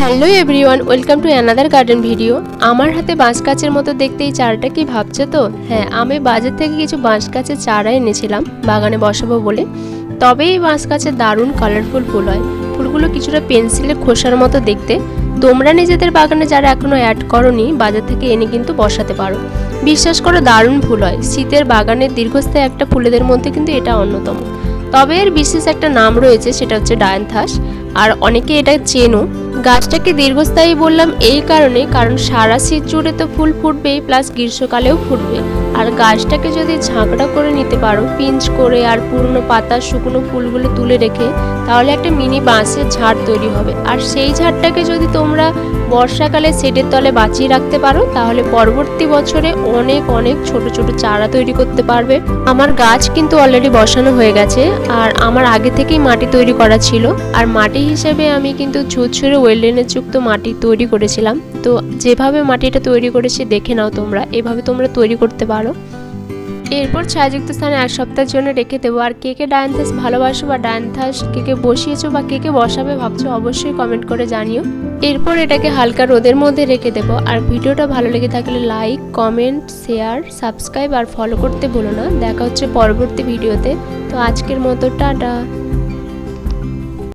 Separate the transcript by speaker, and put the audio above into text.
Speaker 1: Hello everyone, welcome to another garden video. আমার হাতে বাঁশ গাছের মতো দেখতে এই চারাটা কি ভাবছো তো? হ্যাঁ, আমি বাজার থেকে কিছু বাঁশ গাছের চারা এনেছিলাম বাগানে বসাবো বলে। তবে এই বাঁশ গাছের দারুণ কালারফুল ফুল হয়। ফুলগুলো কিছুটা পেন্সিলের খোসার মতো দেখতে। তোমরা নিজেদের বাগানে যারা এখনও অ্যাড করোনি, বাজার থেকে এনে কিন্তু বসাতে পারো। বিশ্বাস করো, দারুণ ফুল হয়। শীতের বাগানের দীর্ঘস্থায়ী একটা ফুলেদের মধ্যে কিন্তু এটা অন্যতম। তবে এর বিশেষ একটা নাম রয়েছে, সেটা হচ্ছে ডায়ান্থাস। আর অনেকে এটা চেনো। গাছটাকে দীর্ঘস্থায়ী বললাম এই কারণে, কারণ সারা শীত জুড়ে তো ফুল ফুটবেই, প্লাস গ্রীষ্মকালেও ফুটবে। আর গাছটাকে যদি ঝাঁকড়া করে নিতে পারো পিঞ্চ করে, আর পুরনো পাতা শুকনো ফুলগুলো তুলে রেখে, তাহলে একটা মিনি বাঁশের ঝাড় তৈরি হবে। আর সেই ঝাড়টাকে যদি তোমরা বর্ষাকালে শেডের তলে বাঁচিয়ে রাখতে পারো, তাহলে পরবর্তী বছরে অনেক অনেক ছোট ছোট চারা তৈরি করতে পারবে। আমার গাছ কিন্তু অলরেডি বসানো হয়ে গেছে, আর আমার আগে থেকেই মাটি তৈরি করা ছিল। আর মাটি হিসেবে আমি কিন্তু ঝুরঝুরে ওয়েলডেনের যুক্ত মাটি তৈরি করেছিলাম। তো যেভাবে মাটিটা তৈরি করেছি দেখে নাও তোমরা, এভাবে তোমরা তৈরি করতে পারো। এরপর ছায়াযুক্ত স্থানে 1 সপ্তাহের জন্য রেখে দেবো। আর কে কে ডায়ান্থাস ভালোবাসো বা ডায়ান্থাস কে বসিয়েছো বা কে বসাবে ভাবছো, অবশ্যই কমেন্ট করে জানিও। এরপর এটাকে হালকা রোদের মধ্যে রেখে দেবো। আর ভিডিওটা ভালো লেগে থাকলে লাইক, কমেন্ট, শেয়ার, সাবস্ক্রাইব আর ফলো করতে ভুলো না। দেখা হচ্ছে পরবর্তী ভিডিওতে। তো আজকের মতো টাটা।